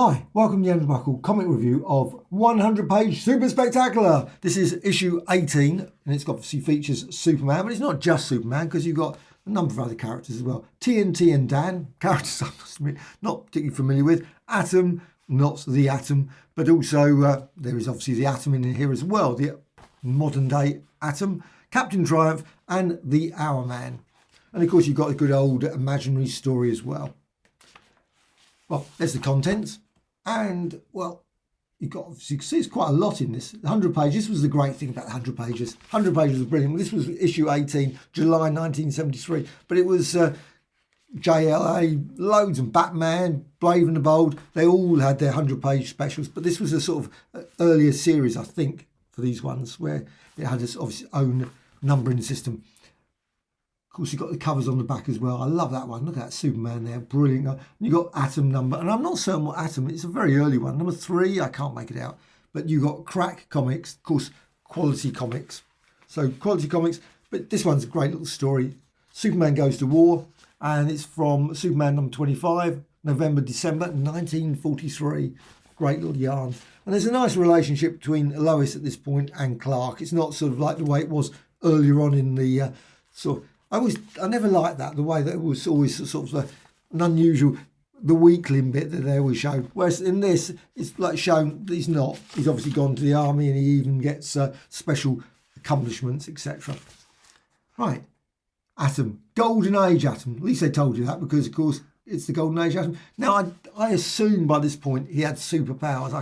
Hi, welcome to the Buckle comic review of 100-page Super Spectacular. This is issue 18, and it's got obviously features Superman, but it's not just Superman because you've got a number of other characters as well. TNT and Dan, characters I'm not particularly familiar with. Atom, not the Atom, but also there is obviously the Atom in here as well, the modern day Atom, Captain Triumph, and the HourMan. And of course you've got a good old imaginary story as well. Well, there's the contents. And, well, you've got, obviously, there's quite a lot in this. 100 pages, this was the great thing about 100 pages. 100 pages was brilliant. This was issue 18, July 1973. But it was JLA, loads, and Batman, Brave and the Bold. They all had their 100-page specials. But this was a sort of earlier series, I think, for these ones, where it had its obviously own numbering system. Of course, you've got the covers on the back as well. I love that one. Look at that Superman there. Brilliant. You've got Atom number. And I'm not certain what Atom. It's a very early one. Number 3. I can't make it out. But you've got Crack Comics. Of course, Quality Comics. So, Quality Comics. But this one's a great little story. Superman Goes to War. And it's from Superman number 25. November, December 1943. Great little yarn. And there's a nice relationship between Lois at this point and Clark. It's not sort of like the way it was earlier on in the sort of... I never liked that, the way that it was always sort of an unusual, the weakling bit that they always showed. Whereas in this, it's like shown that he's not. He's obviously gone to the army and he even gets special accomplishments, etc. Right, Atom, Golden Age Atom. At least they told you that because, of course, it's the Golden Age Atom. Now, I assume by this point he had superpowers.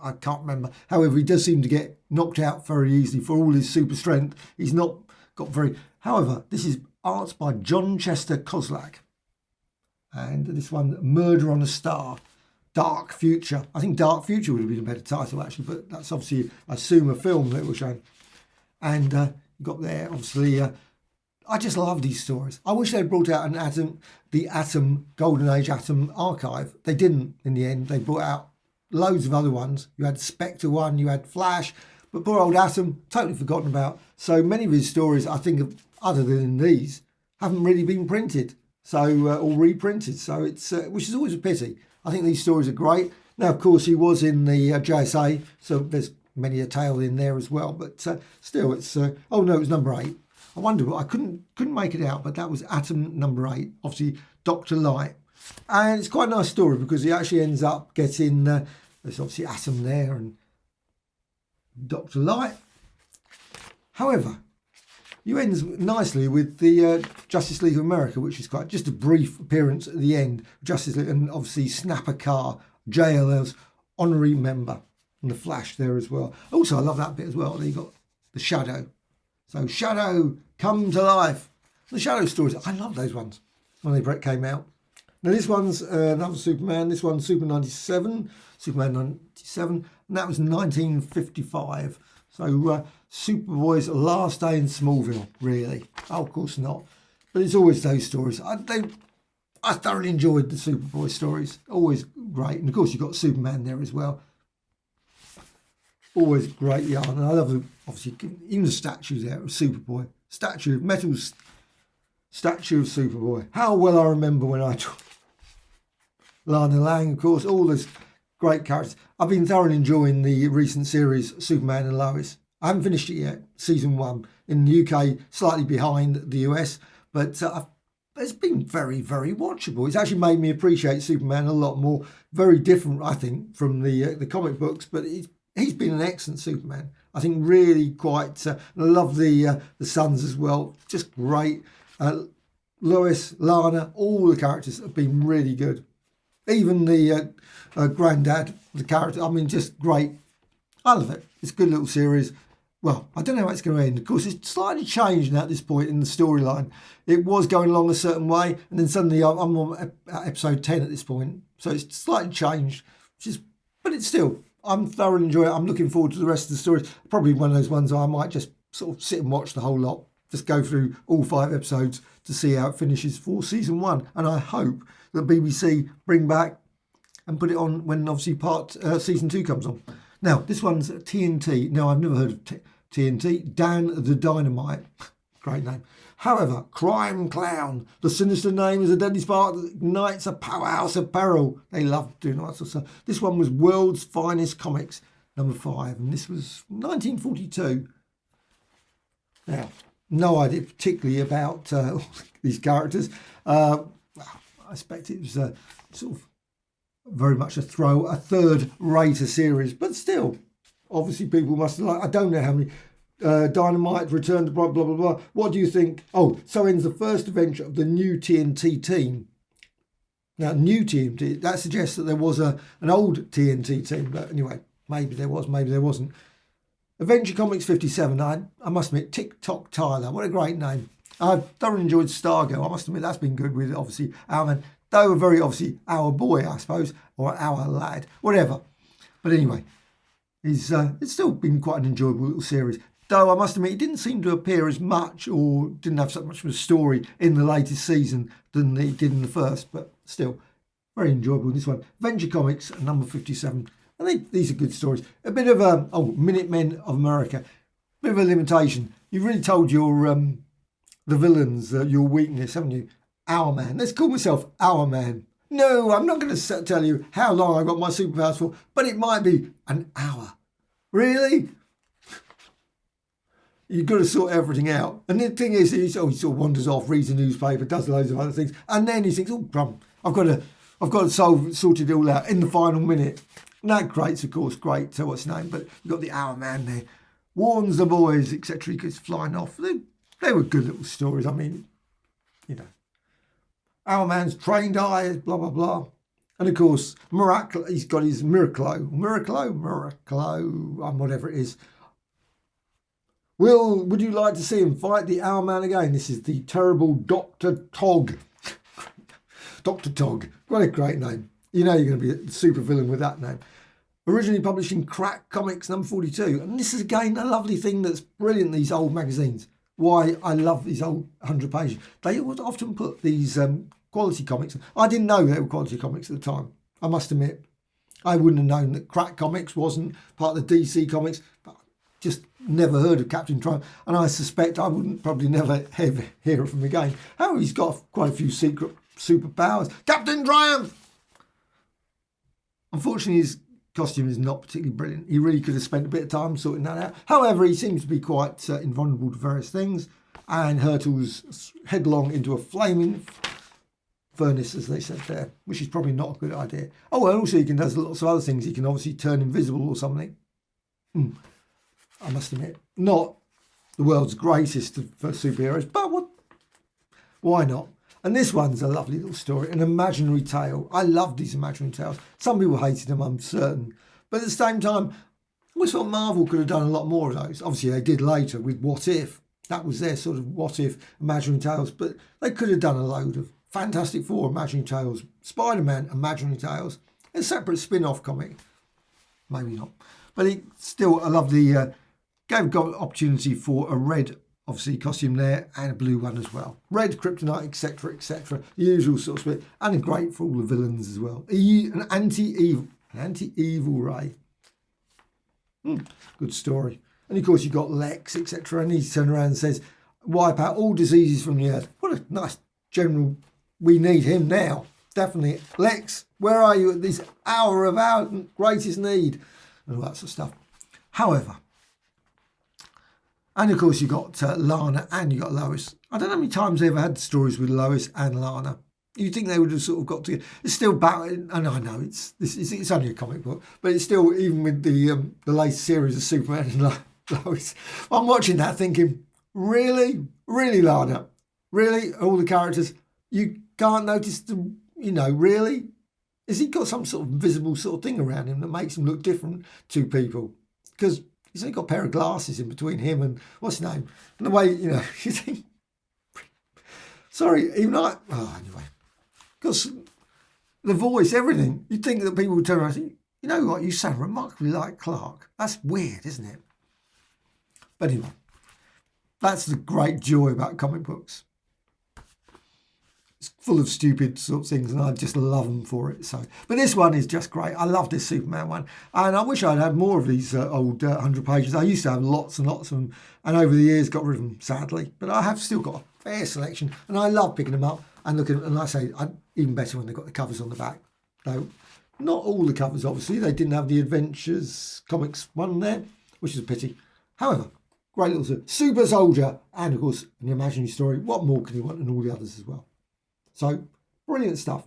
I can't remember. However, he does seem to get knocked out very easily for all his super strength. He's not got very... However, this is art by John Chester Koslak. And this one, Murder on a Star, Dark Future. I think Dark Future would have been a better title, actually, but that's obviously, I assume, a film that was shown. And you got there, obviously, I just love these stories. I wish they'd brought out the Atom, Golden Age Atom archive. They didn't in the end. They brought out loads of other ones. You had Spectre one, you had Flash, but poor old Atom, totally forgotten about. So many of his stories, I think, other than these, haven't really been printed, so or reprinted. So it's which is always a pity. I think these stories are great. Now, of course, he was in the JSA, so there's many a tale in there as well. But still, it's oh no, it was number 8. I wonder, I couldn't make it out, but that was Atom number 8. Obviously, Dr. Light, and it's quite a nice story because he actually ends up getting there's obviously Atom there and Dr. Light. However, you end nicely with the Justice League of America, which is quite just a brief appearance at the end. Justice League, and obviously Snapper Carr, JLL's honorary member, and the Flash there as well. Also, I love that bit as well. There you got the Shadow. So Shadow, come to life. The Shadow stories, I love those ones when they came out. Now this one's another Superman. This one's Superman 97, and that was 1955. So Superboy's last day in Smallville, really. Oh, of course not. But it's always those stories. I thoroughly enjoyed the Superboy stories. Always great. And of course you've got Superman there as well. Always great yarn. And I love, obviously, even the statues there of Superboy. Metal statue of Superboy. How well I remember when I took Lana Lang, of course, all those great characters. I've been thoroughly enjoying the recent series, Superman and Lois. I haven't finished it yet, season 1. In the UK, slightly behind the US, but it's been very, very watchable. It's actually made me appreciate Superman a lot more. Very different, I think, from the comic books, but he's been an excellent Superman. I think really quite. I love the sons as well. Just great. Lois, Lana, all the characters have been really good. Even the granddad, the character, I mean, just great. I love it. It's a good little series. Well, I don't know how it's going to end. Of course, it's slightly changed now at this point in the storyline. It was going along a certain way, and then suddenly I'm on episode 10 at this point. So it's slightly changed, but it's still, I'm thoroughly enjoying it. I'm looking forward to the rest of the story. Probably one of those ones I might just sort of sit and watch the whole lot. Just go through all 5 episodes to see how it finishes for season 1. And I hope that BBC bring back and put it on when obviously season 2 comes on. Now, this one's TNT. Now, I've never heard of TNT. Dan the Dynamite. Great name. However, Crime Clown, the sinister name is a deadly spark that ignites a powerhouse of peril. They love doing that sort of stuff. This one was World's Finest Comics, number 5, and this was 1942. Now, no idea particularly about these characters. I expect it was sort of very much a third-rate series, but still, obviously people must have liked. I don't know how many. Dynamite, Return to blah, blah, blah, blah. What do you think? Oh, so ends the first adventure of the new TNT team. Now, new TNT, that suggests that there was an old TNT team. But anyway, maybe there was, maybe there wasn't. Adventure Comics 57. I must admit, Tick-Tock Tyler. What a great name. I've thoroughly enjoyed Stargo. I must admit, that's been good with, obviously, HourMan. They were very obviously our boy, I suppose, or our lad, whatever. But anyway, it's still been quite an enjoyable little series. Though I must admit, he didn't seem to appear as much or didn't have so much of a story in the latest season than he did in the first. But still, very enjoyable, this one. Adventure Comics, number 57. I think these are good stories. A bit of Minutemen of America. Bit of a limitation. You've really told your the villains your weakness, haven't you? HourMan. Let's call myself HourMan. No, I'm not going to tell you how long I got my superpowers for, but it might be an hour. Really? You've got to sort everything out. And the thing is, he sort of wanders off, reads a newspaper, does loads of other things, and then he thinks, oh, I've got to sort it all out in the final minute. And that creates, of course, great, what's his name, but you've got the HourMan there, warns the boys, etc. He goes flying off. They were good little stories. I mean, you know, HourMan's trained eyes, blah, blah, blah. And of course, he's got his Miraclo, whatever it is. Would you like to see him fight the HourMan again? This is the terrible Dr. Tog. Dr. Tog. What a great name. You know you're going to be a super villain with that name. Originally published in Crack Comics, number 42. And this is, again, a lovely thing that's brilliant, these old magazines. Why I love these old 100 pages. They would often put these quality comics. I didn't know they were quality comics at the time, I must admit. I wouldn't have known that Crack Comics wasn't part of the DC Comics, but just never heard of Captain Triumph, and I suspect I wouldn't probably never ever hear from him again. However, he's got quite a few secret superpowers. Captain Triumph! Unfortunately, his costume is not particularly brilliant. He really could have spent a bit of time sorting that out. However, he seems to be quite invulnerable to various things and hurtles headlong into a flaming furnace, as they said there, which is probably not a good idea. Oh, and also he can do lots of other things. He can obviously turn invisible or something. I must admit, not the world's greatest for superheroes, but why not? And this one's a lovely little story, an imaginary tale. I love these imaginary tales. Some people hated them, I'm certain. But at the same time, I always thought Marvel could have done a lot more of those. Obviously, they did later with What If. That was their sort of What If imaginary tales. But they could have done a load of Fantastic Four imaginary tales, Spider-Man imaginary tales, a separate spin-off comic. Maybe not. But it's still a lovely... gave opportunity for a red, obviously, costume there and a blue one as well. Red, kryptonite, etc., etc. The usual sort of split. And great for all the villains as well. An anti-evil Ray. Good story. And of course, you've got Lex, etc. And he turns around and says, wipe out all diseases from the earth. What a nice general. We need him now. Definitely. Lex, where are you at this hour of our greatest need? And all that sort of stuff. However, and of course, you've got Lana and you've got Lois. I don't know how many times they ever had stories with Lois and Lana. You'd think they would have sort of got together. It's still about, and I know it's only a comic book, but it's still, even with the latest series of Superman and Lois, I'm watching that thinking, really, Lana, really, all the characters, you can't notice them, really? Has he got some sort of invisible sort of thing around him that makes him look different to people? Because he's only got a pair of glasses in between him and what's his name? And the way, you think, sorry, even anyway. Because the voice, everything, you'd think that people would turn around and say, you know what, you sound remarkably like Clark. That's weird, isn't it? But anyway, that's the great joy about comic books. It's full of stupid sort of things, and I just love them for it. So, but this one is just great. I love this Superman one, and I wish I'd had more of these old 100 pages. I used to have lots and lots of them, and over the years got rid of them, sadly. But I have still got a fair selection, and I love picking them up and looking. And like I say, even better when they've got the covers on the back. Though not all the covers, obviously, they didn't have the Adventures Comics one there, which is a pity. However, great little Super Soldier, and of course, an imaginary story. What more can you want, and all the others as well. So, brilliant stuff.